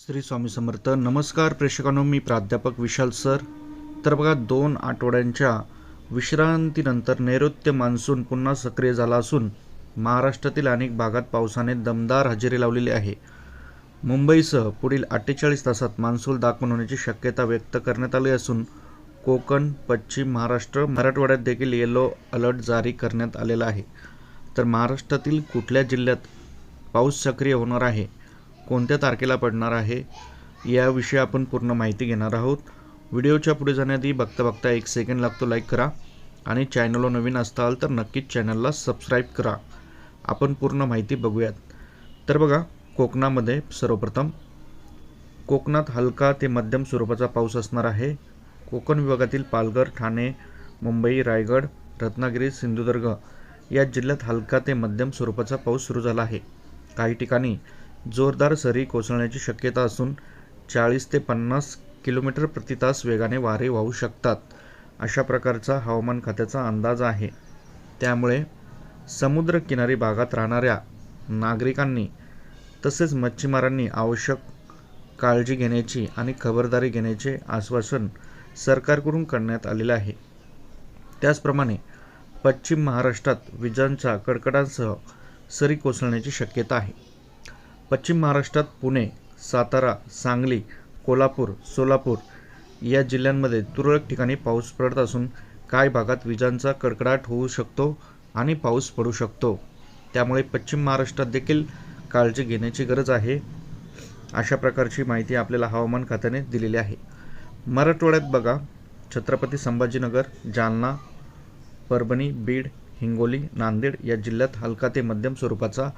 श्री स्वामी समर्थ. नमस्कार प्रेक्षकांनो, मी प्राध्यापक विशाल सर. तर बघा, 2 आठवड्यांच्या विश्रांतीनंतर नैऋत्य मान्सून पुन्हा सक्रिय झाला असून महाराष्ट्रातील अनेक भागात पावसाने दमदार हजेरी लावलेली आहे. मुंबईसह पुढील 48 तासात मान्सून दाखवून होण्याची शक्यता व्यक्त करण्यात आली असून कोकण, पश्चिम महाराष्ट्र, मराठवाड्यात देखील येलो अलर्ट जारी करण्यात आलेला आहे. तर महाराष्ट्रातील कुठल्या जिल्ह्यात पाऊस सक्रिय होणार आहे, कोणत्या तारखेला पडणार आहे, याविषयी आपण पूर्ण माहिती घेणार आहोत. व्हिडिओच्या पुढे जाण्याआधी बघता 1 सेकंड लागतो, लाईक करा आणि चॅनलवर नवीन असाल तर नक्कीच चॅनलला सबस्क्राईब करा. आपण पूर्ण माहिती बघूयात. तर बघा, कोकणामध्ये सर्वप्रथम कोकणात हलका ते मध्यम स्वरूपाचा पाऊस असणार आहे. कोकण विभागातील पालघर, ठाणे, मुंबई, रायगड, रत्नागिरी, सिंधुदुर्ग या जिल्ह्यात हलका ते मध्यम स्वरूपाचा पाऊस सुरू झाला आहे. काही ठिकाणी जोरदार सरी कोसळण्याची शक्यता असून 40 ते 50 किलोमीटर प्रति तास वेगाने वारे वाहू शकतात, अशा प्रकारचा हवामान खात्याचा अंदाज आहे. त्यामुळे समुद्रकिनारी भागात राहणाऱ्या नागरिकांनी तसेच मच्छीमारांनी आवश्यक काळजी घेण्याची आणि खबरदारी घेण्याचे आश्वासन सरकारकडून करण्यात आलेले आहे. त्याचप्रमाणे पश्चिम महाराष्ट्रात विजांच्या कडकडाटासह सरी कोसळण्याची शक्यता आहे. पश्चिम महाराष्ट्रात पुणे, सातारा, सांगली, कोल्हापूर, सोलापूर या जिल्ह्यांमध्ये तुरळक ठिकाणी पाऊस पडत असून काही भागात विजांचा कडकडाट होऊ शकतो आणि पाऊस पडू शकतो. त्यामुळे पश्चिम महाराष्ट्रात देखील काळजी घेण्याची गरज आहे, अशा प्रकारची माहिती आपल्याला हवामान खात्याने दिलेली आहे. मराठवाड्यात बघा, छत्रपती संभाजीनगर, जालना, परभणी, बीड, हिंगोली, नांदेड या जिल्ह्यात हलका ते मध्यम स्वरूपाचा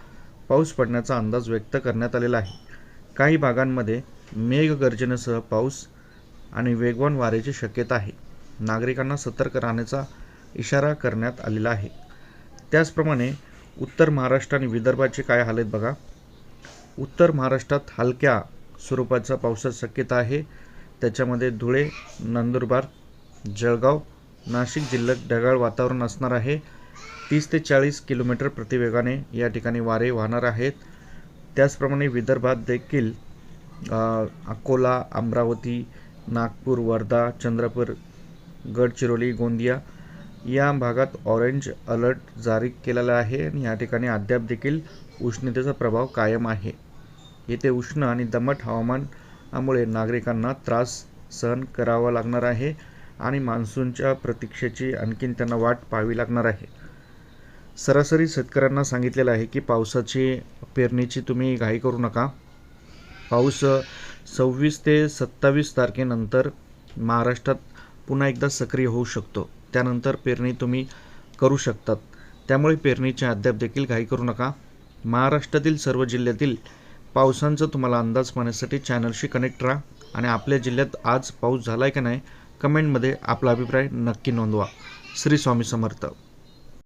पाऊस पडण्याचा अंदाज व्यक्त करण्यात आलेला आहे. काही भागांमध्ये मेघगर्जनेसह पाऊस आणि वेगवान वाऱ्याची शक्यता आहे. नागरिकांना सतर्क राहण्याचा इशारा करण्यात आलेला आहे. त्याचप्रमाणे उत्तर महाराष्ट्र आणि विदर्भाचे काय हाल आहेत बघा. उत्तर महाराष्ट्रात हलक्या स्वरूपाचा पावसाची शक्यता आहे. त्याच्यामध्ये धुळे, नंदुरबार, जळगाव, नाशिक जिल्ह्यात ढगाळ वातावरण असणार आहे. 30 ते 40 किलोमीटर प्रतिवेगाने या ठिकाणी वारे वाहणार आहेत. त्याचप्रमाणे विदर्भात देखील अकोला, अमरावती, नागपूर, वर्धा, चंद्रपूर, गडचिरोली, गोंदिया या भागात ऑरेंज अलर्ट जारी केलेला आहे आणि या ठिकाणी अद्याप देखील उष्णतेचा प्रभाव कायम आहे. येथे उष्ण आणि दमट हवामानामुळे नागरिकांना त्रास सहन करावा लागणार आहे आणि मान्सूनच्या प्रतीक्षेची आणखीन त्यांना वाट पाहावी लागणार आहे. सरासरी शेतकऱ्यांना सांगितलेलं आहे की पावसाची पेरणीची तुम्ही घाई करू नका. पाऊस 26 ते 27 तारखेनंतर महाराष्ट्रात पुन्हा एकदा सक्रिय होऊ शकतो. त्यानंतर पेरणी तुम्ही करू शकतात. त्यामुळे पेरणीची अद्याप देखील घाई करू नका. महाराष्ट्रातील सर्व जिल्ह्यातील पावसांचा तुम्हाला अंदाज पाहण्यासाठी चॅनलशी कनेक्ट राहा आणि आपल्या जिल्ह्यात आज पाऊस झाला आहे की नाही, कमेंटमध्ये आपला अभिप्राय नक्की नोंदवा. श्री स्वामी समर्थ.